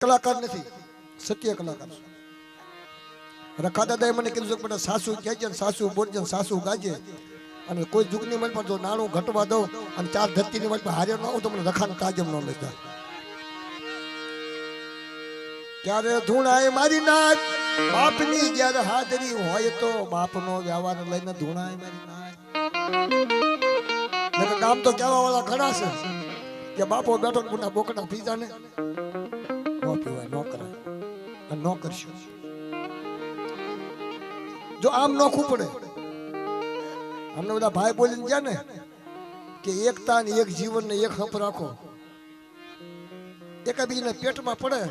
કલાકાર નથી, સત્ય કલાકાર છું. રખા દાદાએ મને કીધું કે બેટા સાસુ કહેજે ને સાસુ બોલજે ને સાસુ ગાજે, અને કોઈ દુઃખની મન પર જો નાણું ઘટવા દઉં અને ચાર ધરતીની મન પર હારે ન આવું તો મને રખાને તાજમ ન લેતા. ક્યારે ધૂણાય મારી નાચ બાપની જ્યારે હાજરી હોય તો બાપનો વ્યવહાર લઈને ધૂણાય મારી નાચ. ગામ તો કહેવા વાળા ઘણા છે કે બાપો બેઠો ગુના બોકડા પીઝા ને ન પીવાય, ન કરાય અને ન કરશું. જો આમ નોખું પડે, અમને બધા ભાઈ બોલીને ગયા ને કે એકતા ને એક જીવન ને એક હપ રાખો, એકાબીજાને પેટમાં પડે,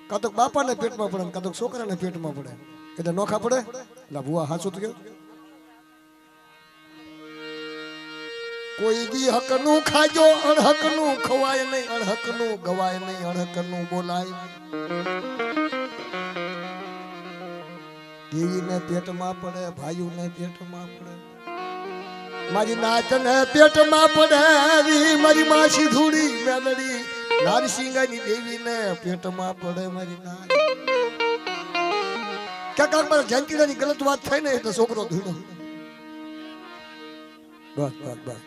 કાં તો બાપાને પેટમાં પડે, કાં તો છોકરાને પેટમાં પડે, એટલે નોખા પડે. એટલે ભુવા હાચું તો કેવું, કોઈ દી હક નું ખાજો અણહક નું ખવાય નહીં, અણહક નું ગવાય નહીં, અણહક નું બોલાય. દેવીને પેટમાં પડે, ભાઈઓને પેટમાં પડે, મારી નાચને પેટમાં પડે, મારી માસી ધૂળી મેલડી નારસિંગાની દેવીને પેટમાં પડે મારી નાચ. ક્યાંક મારા જયંતીની ગલત વાત થાય ને એટલે છોકરો ધૂળો. બસ બસ બસ,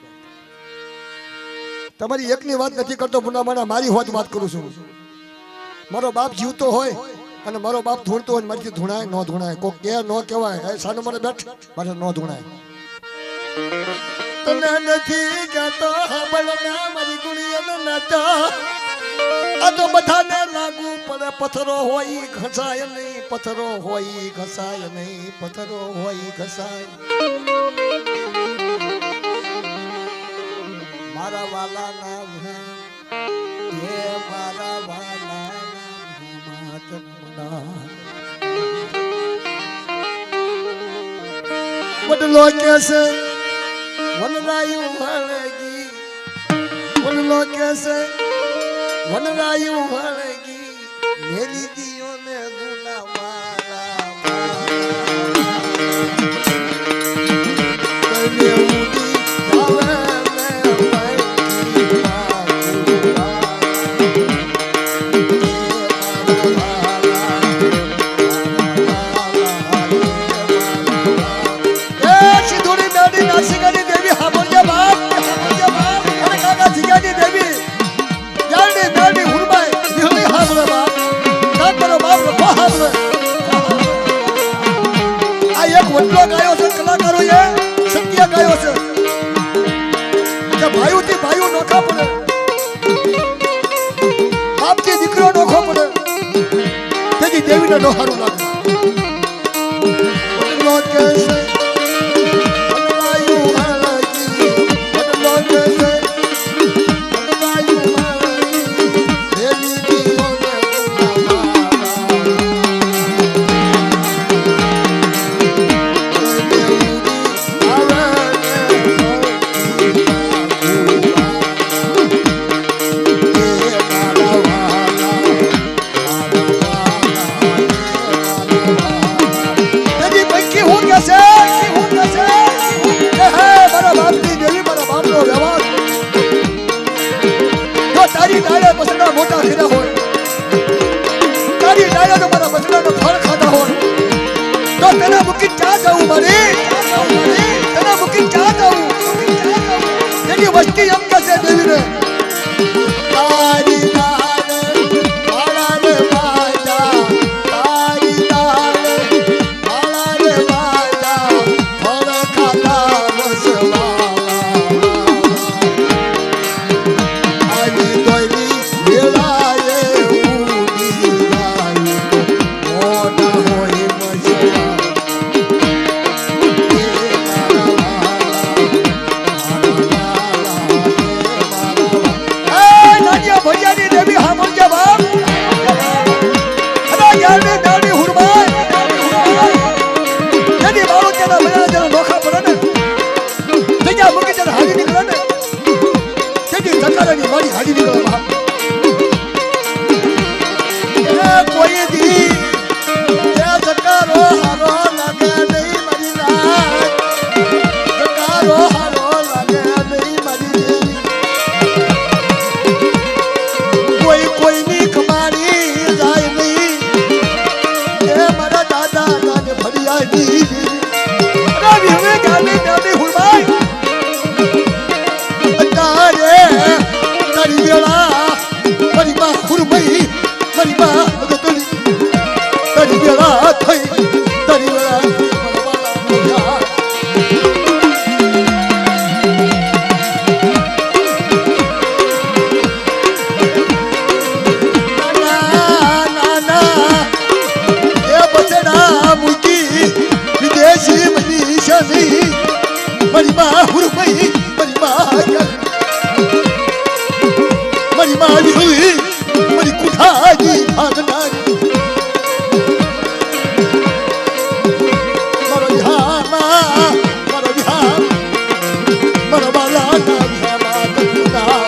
તમારી એકની વાત નથી કરતો પુનામાના, મારી વાત કરું છું. મારો બાપ જીવતો હોય અને મારો બાપ ધૂણતો હોય, મારીથી ધૂણાય ન ધૂણાય, કોઈ કે ન કહેવાય, સાનું મને બેઠ મારે ન ધૂણાય. તને નથી કહેતો હબળના મારી ગુણીને નાતા, આ તો બધાને લાગુ પડે. પથ્થરો હોય ઘસાય નહીં, પથ્થરો હોય ઘસાય નહીં, પથ્થરો હોય ઘસાય. મારા વાલા ના હે મારા વાલા વડલો કેસે વનરાયું હળગી, વડલો કેસે વનરાયું હળગી, મેલી દિયો ને ગુના મારા ગાયો છે. કલાકારો એ સત્ય ગાયો છે કે ભાઈઓથી ભાઈઓ નોખા પડે, બાપથી દીકરો નોખો પડે, તેથી દેવીને ડોહારું લાગે. તારી ડાળે બસડા મોટા કર્યા હોય, તારી ડાળે તો મારા બસડાનો ફળ ખાધા હોય, તો તને મૂકી ચા જવું મારી, તને મૂકી ચા જવું. એની વસ્તી એમ કે છે દેવીને તારી ડાળે માળાને બાજા, તારી ડાળે માળાને બાજા, ફળ ખાધા બસવા. શની મારી માં હુરમઈ મારી માં મારી માં વિહુઈ મારી કુઠાજી ભાગનારી મારો વિહાર મારો વિહાર મારો બાલા ના વિહાર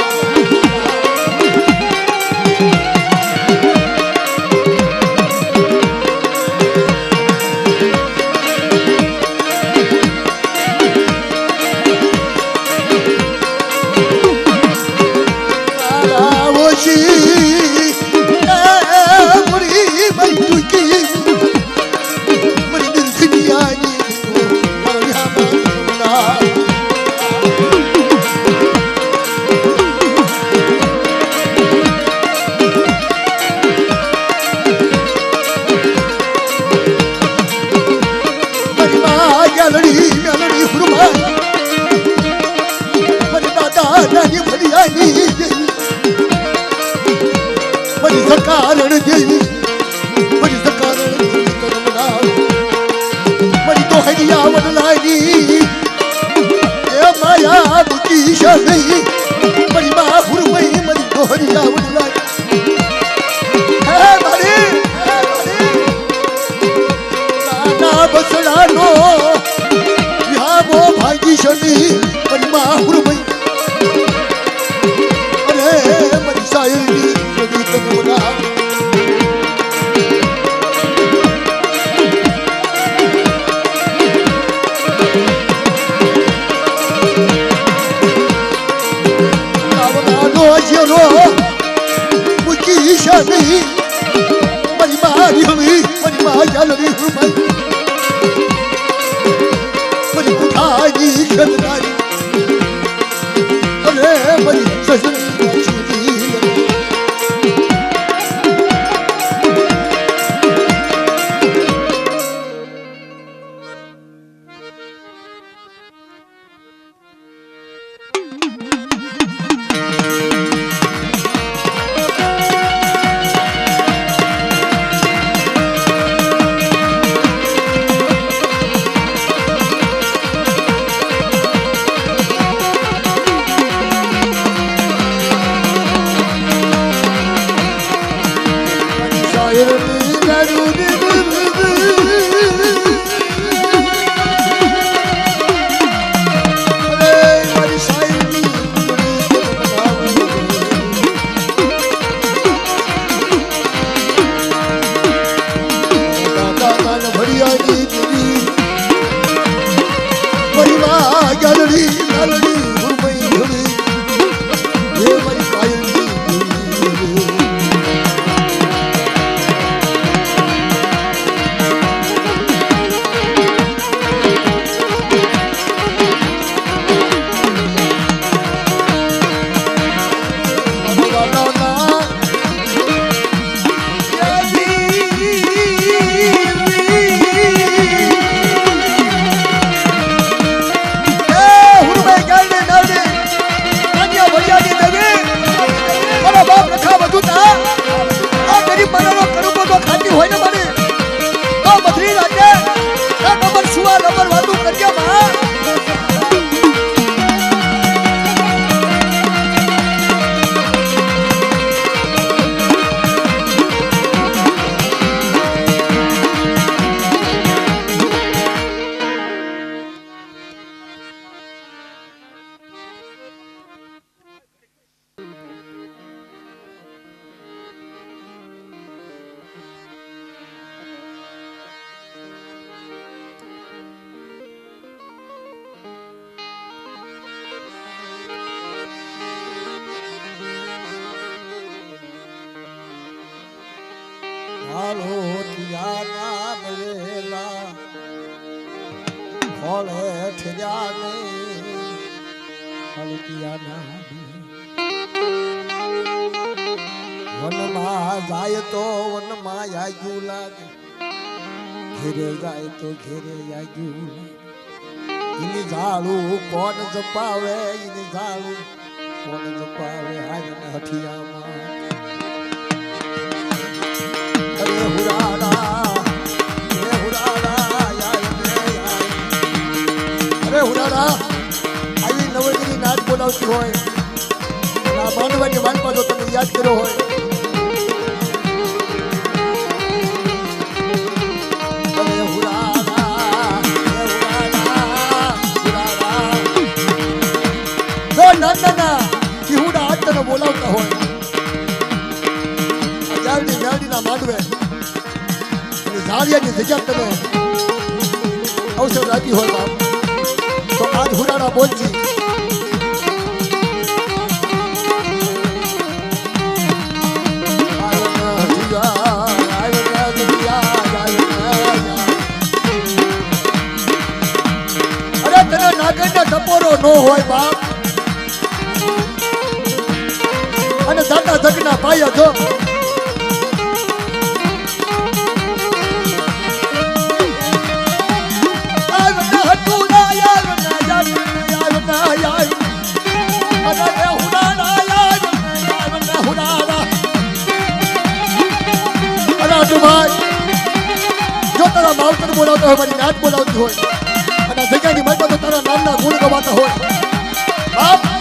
કારણ દેવી મારી સકારણ કરમના મારી તો હરિયા વડલાની એ માયા બુકી શની મારી માં હુરમઈ મારી તો હરિયા વડલાની હે મારી નાના બસડાનો વિહામો ભાગી શની મારી માં હુરમઈ અરે મારી સાયરની કરમના મુકી શની મારી મારી હમી મારી મા જાલરી હુરમઈ મારી કુઠાજી ખદનારી અરે મારી સસરી વનમાં જાય તો વનમાં આગ્યું લાગે, ઘેરે જાય તો ઘેરે આગ્યું લાગે. એની ઝાડું કોણ જપાવે, એની ઝાડું કોણ જપાવે હાજને હઠિયામાં. અરે હુરાડા, હે હુરાડા, યાય રે યાય. હુરારા આવી નવગીરી નાચ બોલાવતી હોય અને આ માંડવાની માલપા જો તમે યાદ કર્યો હોય બોલાવતા હોય જાળીના માંડવે અને ઝાડિયાની જગ્યા તમે અવસર રાખી હોય બાપ તો આજ હુરાડા બોલજી અરે તને નાગરના ટપોરો નો હોય બાપ અને દાદા જગના પાયા જો જો તારા માવતર બોલાવતા હોય મારી નાચ બોલાવતી હોય અને જગ્યાની મત તો તારા નામના ગુણ ગવાતા હોય બાપ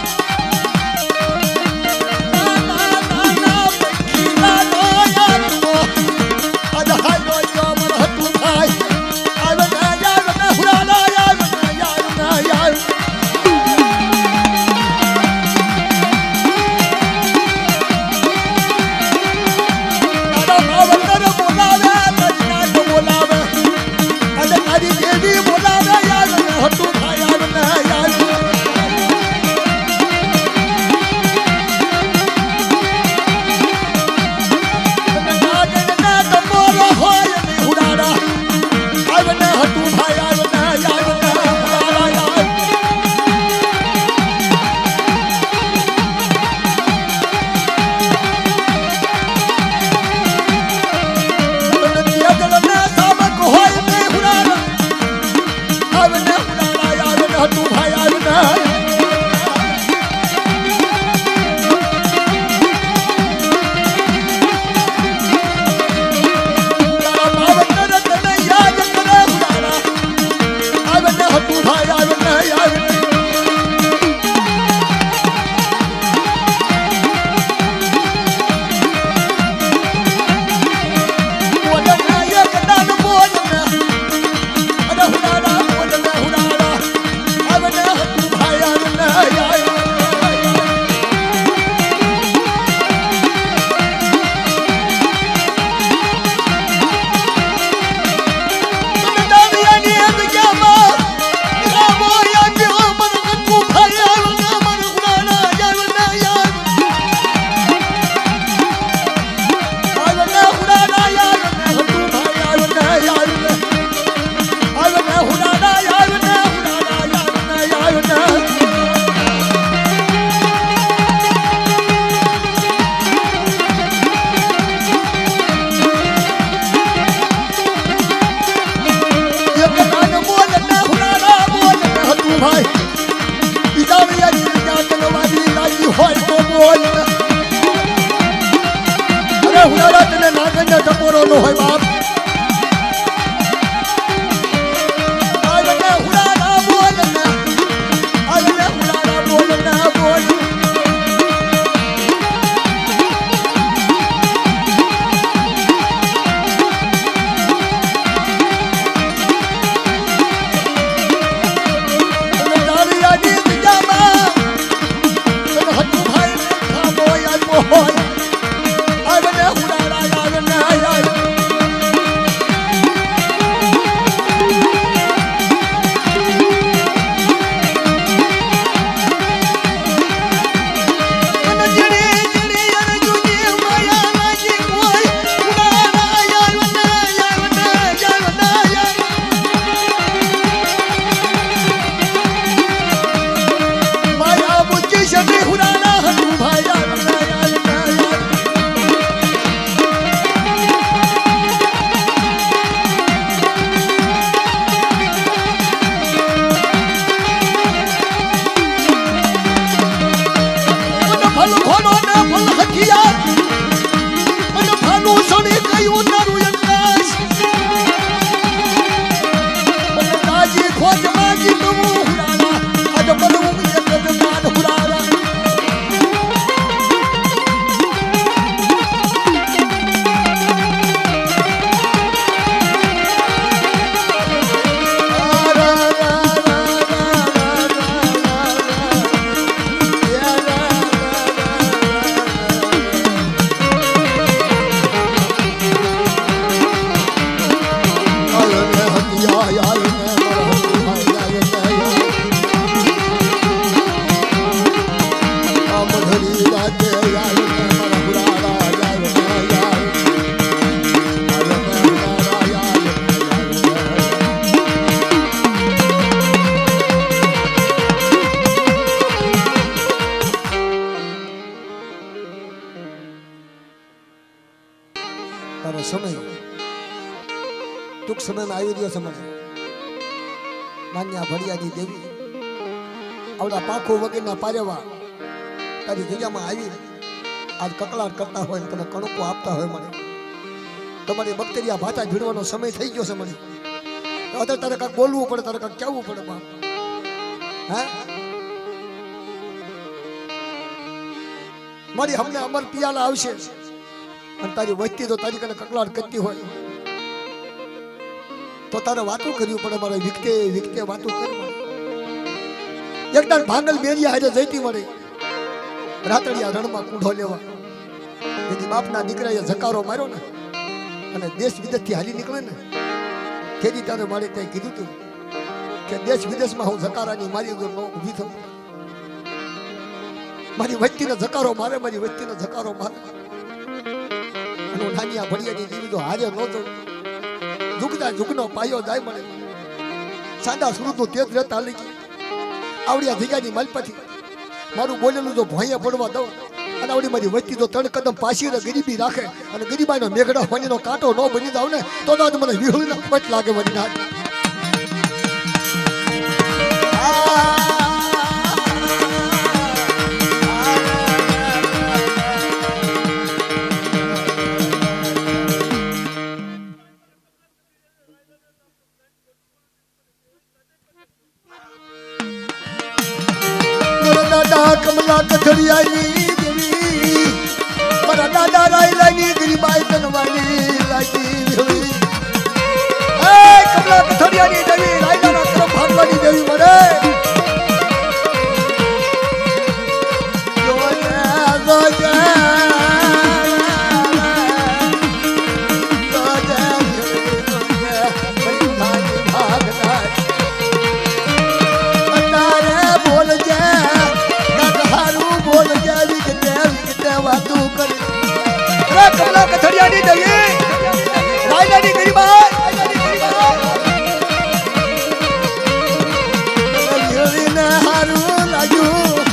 ટપોરો નો હોય બાપ ખોજ માગી તું હુરાના સમયમાં આવી રહ્યો છે મને માન્યા ભડિયાની દેવી આવડા પાંખો વગેરેના પારેવા તારી જગ્યામાં આવી આજ કકળાટ કરતા હોય તમે કણકો આપતા હોય મને તમારી બક્તરિયા ભાતા ભીડવાનો સમય થઈ ગયો છે મને અત્યારે તારે કાંઈક બોલવું પડે તારે કાંઈક કહેવું પડે બાપ હે મારી હમને અમર પિયાલા આવશે અને તારી વસ્તી તો તારી કને કકળાટ કરતી હોય તો તારે વાતો કરવી પડે મારે વિકતે વિકતે વાતો કરી એકદમ ભાંગલ બેરિયા હારે જઈતી મળે રાતડિયા રણમાં કૂઢો લેવા એની બાપના દીકરાએ ઝકારો માર્યો ને અને દેશ વિદેશથી હાલી નીકળે ને તેથી તારે મારે ત્યાં કીધું તું કે દેશ વિદેશમાં હું ઝકારાની મારી ઊભી થઉં મારી વસ્તીને ઝકારો મારે મારી વસ્તીને ઝકારો મારે અને નાનિયા ભડિયાની જીવી તો હારે ન જવું ઝુકતા ઝુકનો પાયો જાય મળે સાદા સુરતનું તેજ રહેતા હાલી ગઈ આવડિયા જગ્યાની માલપાથી મારું બોલેલું જો ભોંયા પડવા દઉં અને આવડી મારી વસ્તી તો ત્રણ કદમ પાછી ગરીબી રાખે અને ગરીબાઈનો મેઘડા હોનીનો કાંટો ન બની જાવ ને તો મને વિહળીને પટ લાગે મારી નાક કમલા કથડિયાની દેવી મારા દાદા રાયલાની ગરીબાઈ તનવાની લાગી દેવી એ કમલા કથડિયાની દેવી રાયલાના કરમ ભાગવાની દેવી મને કમલા કથડિયાની દેવી રાયલાની ગરીબાઈ હારું લાગ્યું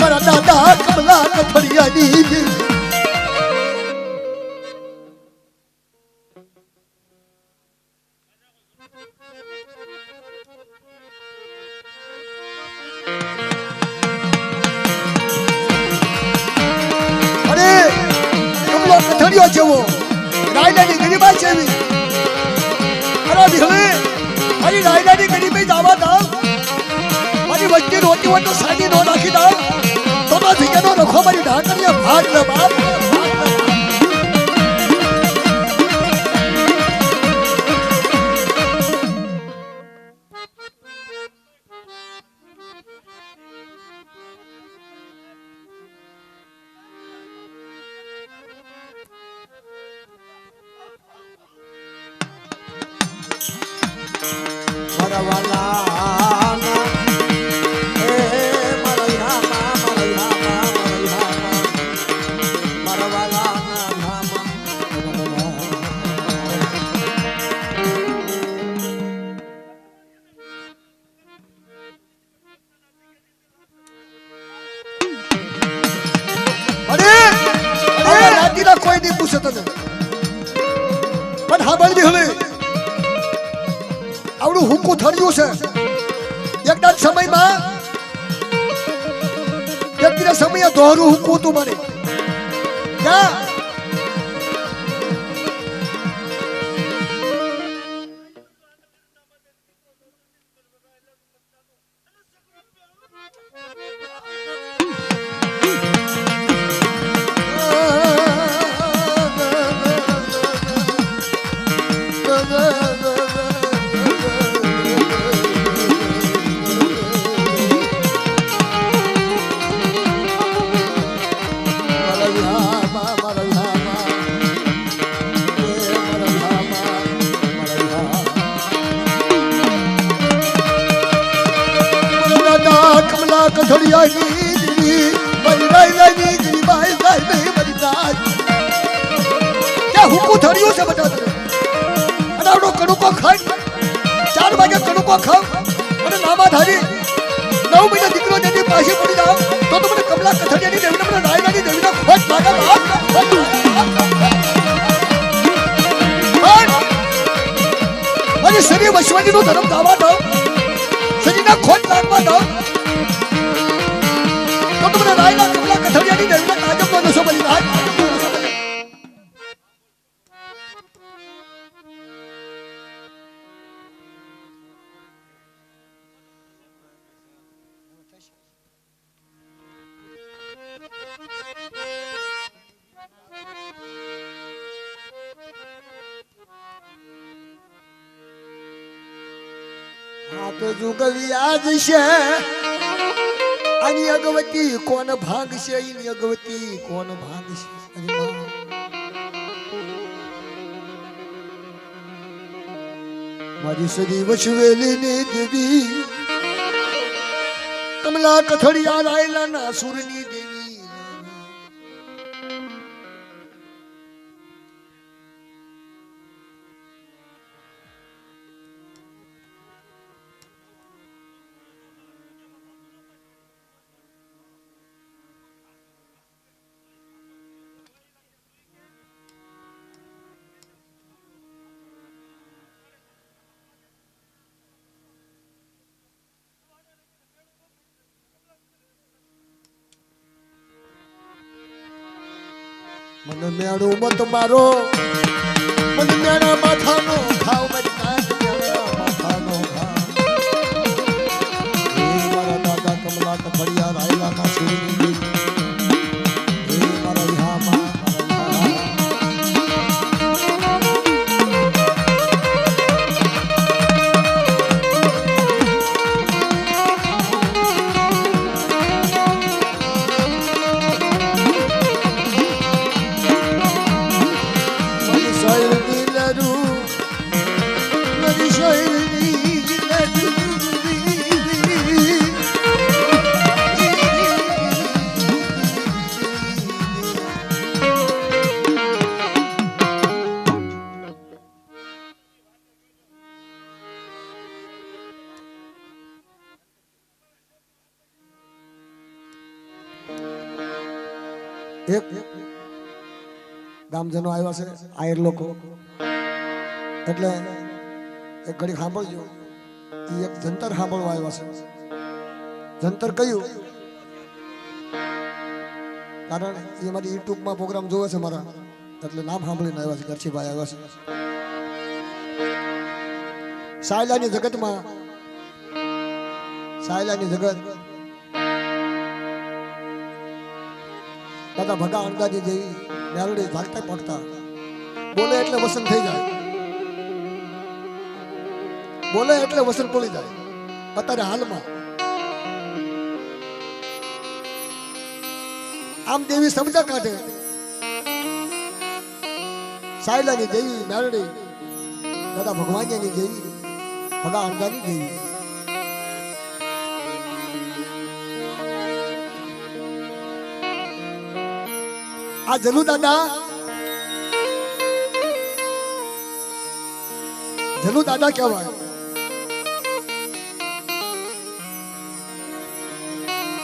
મારા દાદા કમલા કથડિયાની દેવી કથડિયો જેવો રાયલાની ગરીબાઈ છે એવી અરે ભીહળી મારી રાયલાની ગરીબાઈ જવા દાવ મારી વચ્ચે રોટી હોય તો સાદી નો નાખી દાવ તો જગ્યાનો રખો મારી ઢાકણીયા ભાગ લે બાપ કોઈ નહીં પૂછે તને પણ હા બળી હલે આવડું હુકું થયું છે એકદમ સમયમાં વ્યક્તિના સમયે દોહરું હુકું તું મને ક્યાં કથડિયાની દેવી મારી રાયલાની ગરીબાઈ સાહેબ મારી નાચ કે હુકુ થડ્યું છે બધા તને અને આવડો કણુકો ખાઈ 4 વાગે કણુકો ખાવ અને નામા ધારી 9 મહિના દીકરો જેની પાછી પડી જાવ તો મને કમલા કથડિયાની દેવીને મને રાયલાની દેવીનો ખોટ લાગે બાપ મારી શરીર વૈશ્વજીનો ધર્મ દાવા દો, શરીરના ખોટ લાગવા દો, તો તમને રાયના કમલા કથળિયાની દેવીના કાજમનો નશો બની જાય. આ તો જુગવી આજ છે, આની અગવતી કોણ ભાગશે, એની અગવતી કોણ ભાગશે. મારી સદી વચવેલી ની દેવી, કમલા કથળિયા રાયલા ના સુરની દેવી. મને મેળો મત મારો, મને મેળા માથાનો ખાવ, મારી કાંઠ મેળા માથાનો ખાવ. હે મારા દાદા કમલા કથળિયા રાયલા ના સુરની દેવી, હે મારા વિહામાં એક ગામજનો આવ્યા છે, આયર લોકો, એટલે એક ઘડી સાંભળજો. એ એક જંતર સાંભળવા આવ્યા છે. જંતર કયું? કારણ એ મારી યુટ્યુબમાં પ્રોગ્રામ જોવે છે મારા, એટલે નામ સાંભળીને આવ્યા છે. દર્શીભાઈ આવ્યા છે. સાયલાની જગતમાં, સાયલાની જગત દાદા ભગા અણદાજી જેવી મેલડી ભાગતા પડતા બોલે એટલે વસન થઈ જાય, બોલે એટલે વસન પડી જાય. અત્યારે હાલમાં આમ દેવી સમજા કાઢે, સાયલાની દેવી મેલડી, દાદા ભગવાનની દેવી, ભગા અણદાની દેવી. આ જનુ દાદા, જનુ દાદા કહેવાય.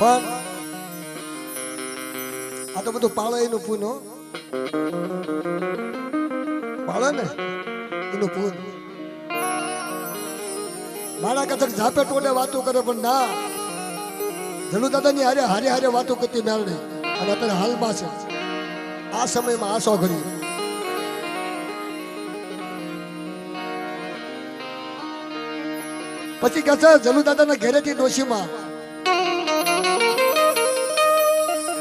પણ આ તો બધું પાળે એનું પૂન, પાળે ને એનું પૂન. મારા કથક ઝાપે ટોલે વાતો કરે, પણ ના, જનુ દાદાની હારે હારે હારે વાતો કરતી મેળવી. અને અત્યારે હાલમાં છે, આ સમયમાં આસો ઘડી પછી કે છે જનુ દાદાના ઘેરેથી ડોશીમાં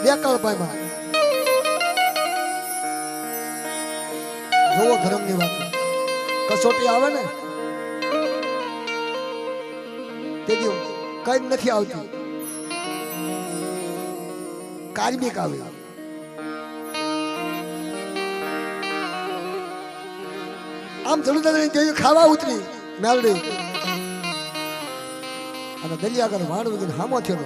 બે કળપાઈમાં જોવો ધર્મની વાત. કસોટી આવે ને તે કઈ નથી આવતી, કાર્મિક આવે. આમ જનુ દાદાની દેવી ખાવા ઉતરી મેલડી, અને દલિયાગર વાણ વગર હામો થયો.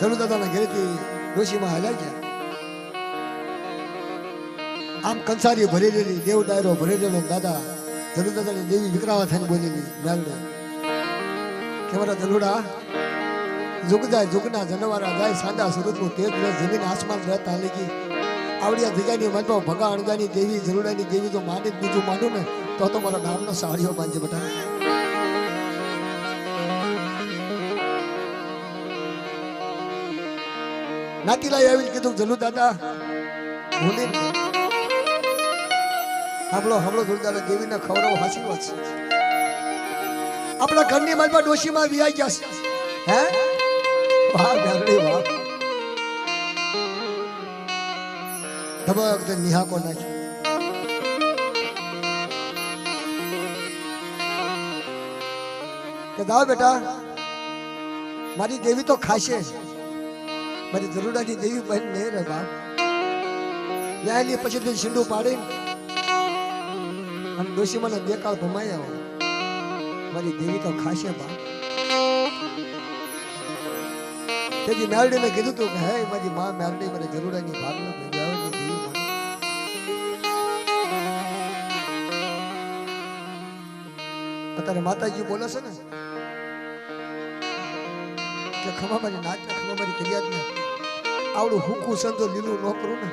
જનુ દાદાના ઘરેથી ડોશીમાં હાલ્યા ગયા. આમ કંસારી ભરેલી, દેવ ડાયરો ભરેલો. દાદા જનુ દાદાની દેવી વિકરાવા થઈને બોલેલી મેલડી કે મારા જનુડા, જુગ જાય જુગના જનવારા જાય, સાંડા સુરતનું તેજ જમીન આસમાન રહેતા લગી આવડિયા જગ્યાની મનમાં ભગા અણગાની દેવી જરૂડાની દેવી જો માને બીજું માનું ને તો મારો નામનો સાડીઓ બાંધજે બેટા. નાતીલાએ આવીને કીધું જલુ દાદા ભૂલી હાંભળો હાંભળો જલુ દાદા દેવીને ખવડાવો હાચી વાત છે. આપણા ઘરની માલમાં ડોશીમાં વિયાઈ ગયા છે. હે વાહ ગારડી વાહ ધબક દે નિહાકો નાખ્યો. કે જાઓ બેટા મારી દેવી તો ખાશે મારી જરૂરાની દેવી બહેન નહીં રે બાપ. ન્યાયની પછી તું શીંડું પાડી અને ડોશીમાને બે કાળ ભમાઈ આવો મારી દેવી તો ખાશે બાપ. તેથી મેરડીને કીધું તું કે હે મારી માં મેરડી મને જરૂરાની ભાગનો ભેજાવની દેવી મને. અત્યારે માતાજી બોલે છે ને કે ખમા મારી નાચ ખમા મારી ફરિયાદ ને આવડું હુકું સંતો લીલું ન કરું ને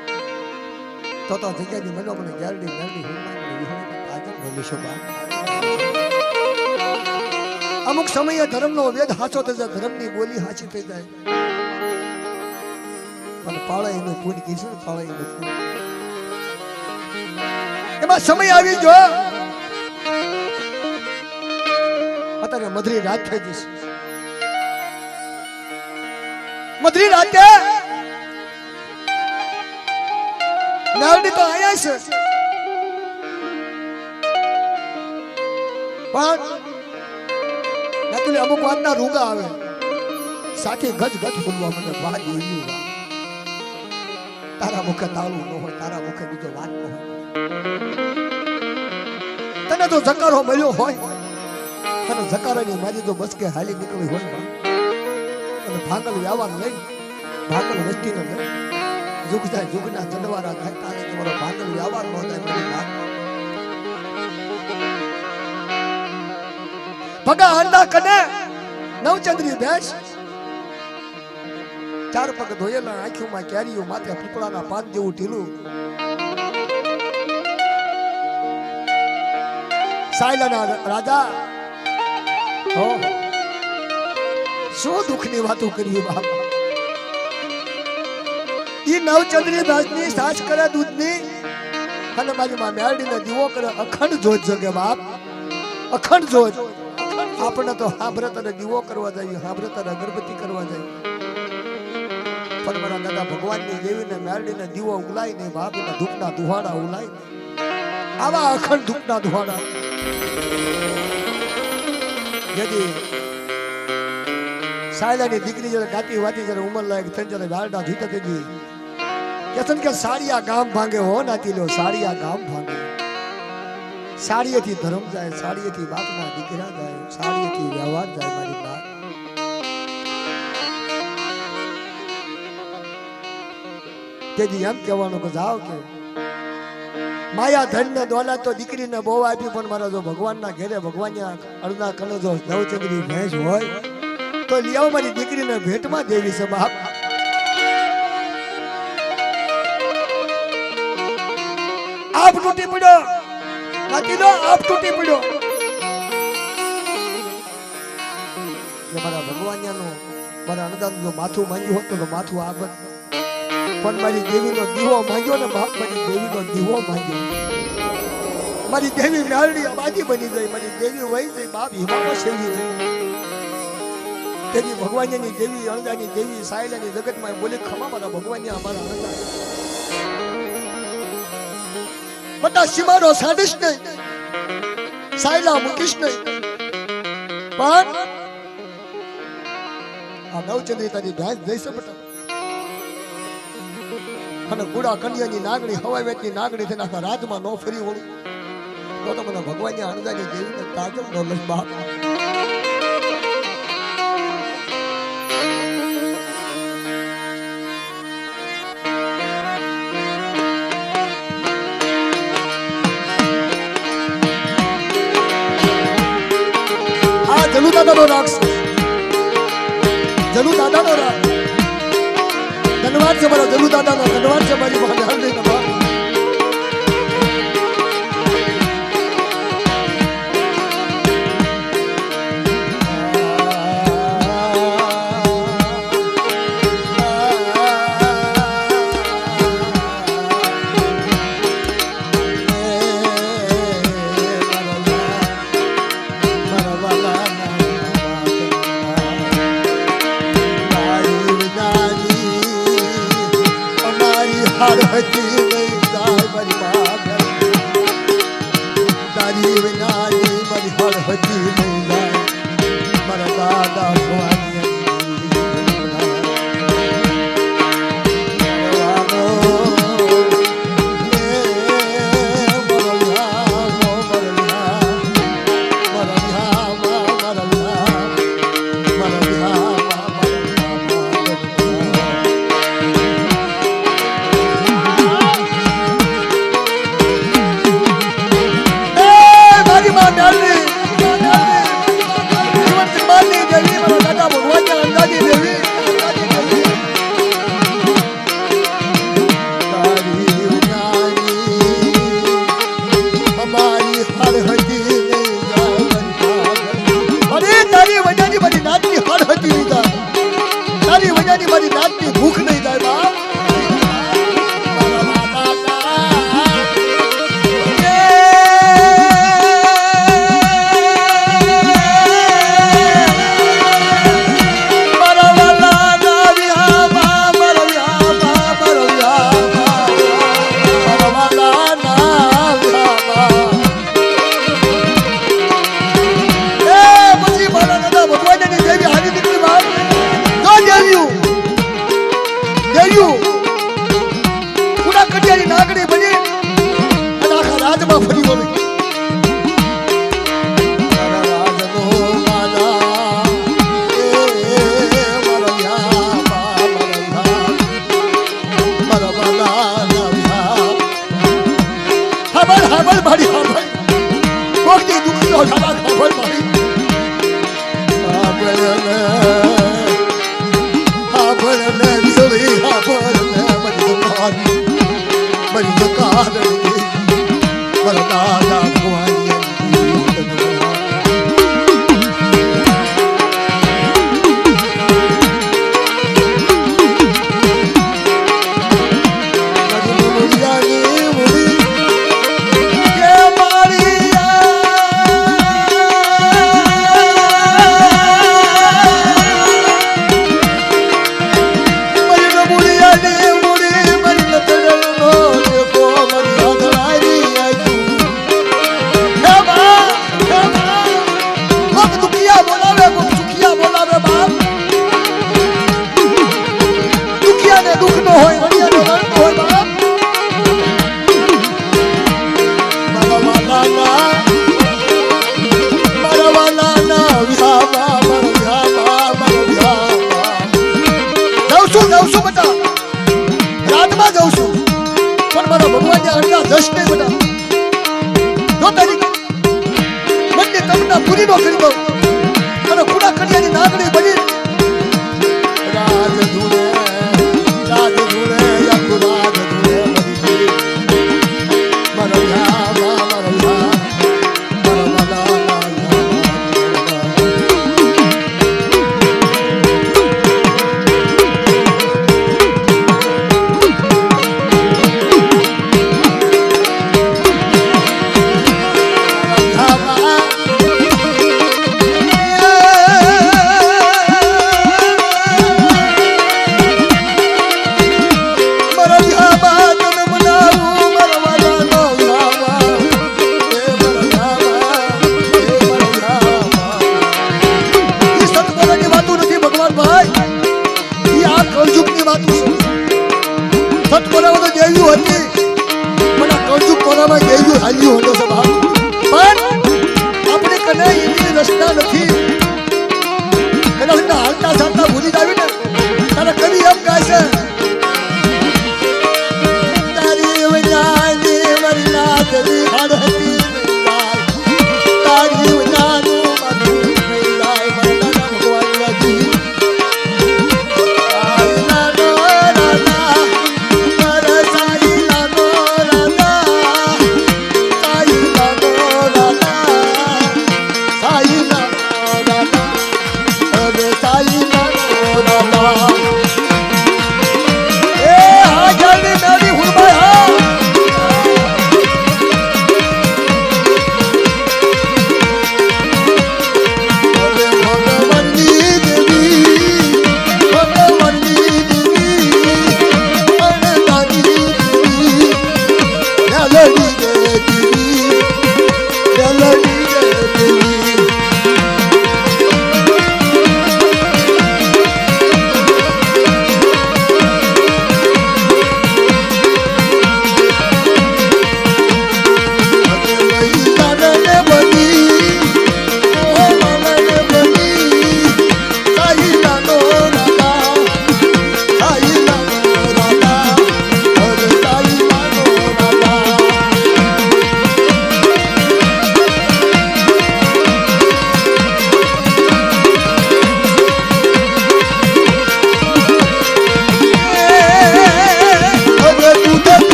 તો જગ્યાની મનો મને ગેરડી મેરડી અમુક સમયે ધર્મનો વેદ હાચો થઈ જાય ધર્મની બોલી હાચી થઈ જાય પણ પાળાઈનું પૂન કીધું પાળાઈનું પૂન એમાં સમય આવી જો અત્યારે મધરી રાત થઈ જશે. મધરી રાતે નાવડી તો આયા છે પણ નાતુલી અમુક વાતના રૂગા આવે સાથે ગજ ગજ બોલવા મને વાત એવી તારા મુખે તાળું ન હોય તારા મુખે બીજો વાત ન હોય તને તો જકારો મળ્યો હોય અને જકારાની મારી તો બસ કે હાલી નીકળી હોય અને ભાગલ વ્યવહાર લઈ ભાગલ વસ્તીને લઈ જુગ જાય જુગના ચંદવારા થાય તારે તમારો ભાગલ વ્યવહાર ન થાય ભગા અંડા કને નવચંદ્રી ભેંસ ચાર પગ ધોયેલા આંખોમાં કેરીઓ માથે પીપળાના પાન જેવું ઢીલું સાયલાના રાજા શું દુઃખની વાતો કરી બાપ. ઈ નવચંદ્રી ભેંસની સાસ કરે દૂધની અને મારી માં મેરડીને દીવો કરે અખંડ જોત જગે બાપ અખંડ જોત. આપણે તો હાભરત અને દીવો કરવા જઈએ હાભરત અને અગરબત્તી કરવા જઈએ પણ મારા દાદા ભગવાનની દેવીને મેરડીને દીવો ઉલાય ને બાપના ધૂપના દુહાડા ઉલાય આવા અખંડ ધૂપના દુહાડા જેથી સાયલાની દીકરી જયારે ગાતી વાતી જયારે ઉંમર લાયક થઈ જયારે વારડા ધૂતા થઈ ગઈ કેતન કે સાડિયા ગામ ભાંગે હો નાતી લો સાડિયા ગામ ભાંગે. સાડીએથી ધર્મ જાય સાડીએથી બાપના દીકરા જાય સાડીએથી વ્યવહાર જાય મારી બાપ. તેથી એમ કહેવાનું કે જાઓ કે માયા ધન ને દોલત તો દીકરીને બહુ આપી પણ મારા જો ભગવાનના ઘેરે ભગવાનના અડધા કણ જો નવચંદ્રી ભેંસ હોય તો લઈ આવો મારી દીકરીને ભેટમાં દેવી છે બાપ. આપ તૂટી પડ્યો નાતીનો આપ તૂટી પડ્યો મારા ભગવાનનું મારા અનુદાન જો માથું માંગ્યું હોત તો માથું આગળ પણ મારી દેવીનો દીવો માંગ્યો ને બાપ મારી દેવીનો દીવો માંગ્યો મારી દેવી મેરડી આબાદી બની ગઈ મારી દેવી વહી ગઈ બાપ હિમામાં સેવી ગઈ. તેની ભગવાનની દેવી અણદાની દેવી સાયલાની જગતમાં બોલે ખમા મારા ભગવાનની અમારા અણદા બટા સીમાનો સાડીશ નહીં સાયલા મૂકીશ નહીં પણ આ નવચંદ્રી તારી ભેંસ જઈશે બટા અને ગુડા કન્યાની નાગણી હવાઈ વેચની નાગણી થઈને આખા રાજમાં નો ફરી વળું તો મને ભગવાનની અણદાની દેવીને તાજમ નો લઈ બાપ. જલુ દાદાનો રાગ ધન્યવાદ છે મારા જલુ દાદાનો ધન્યવાદ છે મારી પાસે હાલની બાપ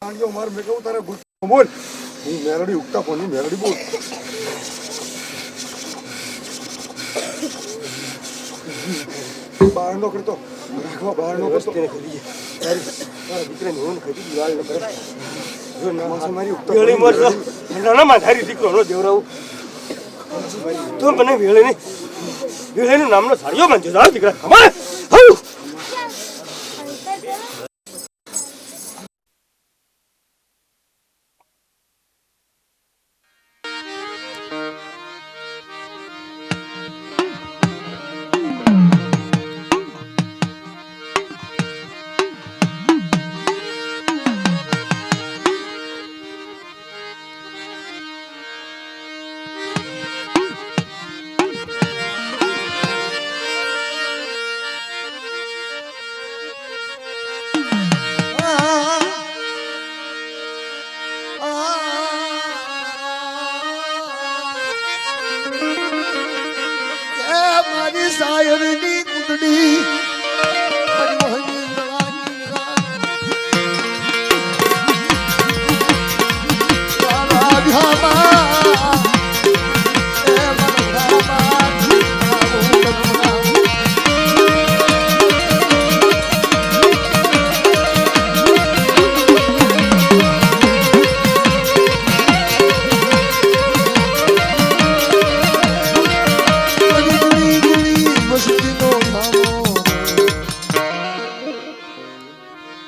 આંગો માર મેં કહું તારે ગુસ્સો બોલ હું મેરડી ઉગતા કોની મેરડી બોલ બહાર નો કરતો રાખવા બહાર નો કરતો તારા દીકરાને હું ખાધી દિવાલ ન કરે જો નામ મારી ઉગતા વેળી મરજો નાના માધારી દીકરો નો દેવરાવું તો મને વેળીની નામનો સાડીઓ બાંધ્યો દીકરા ખબર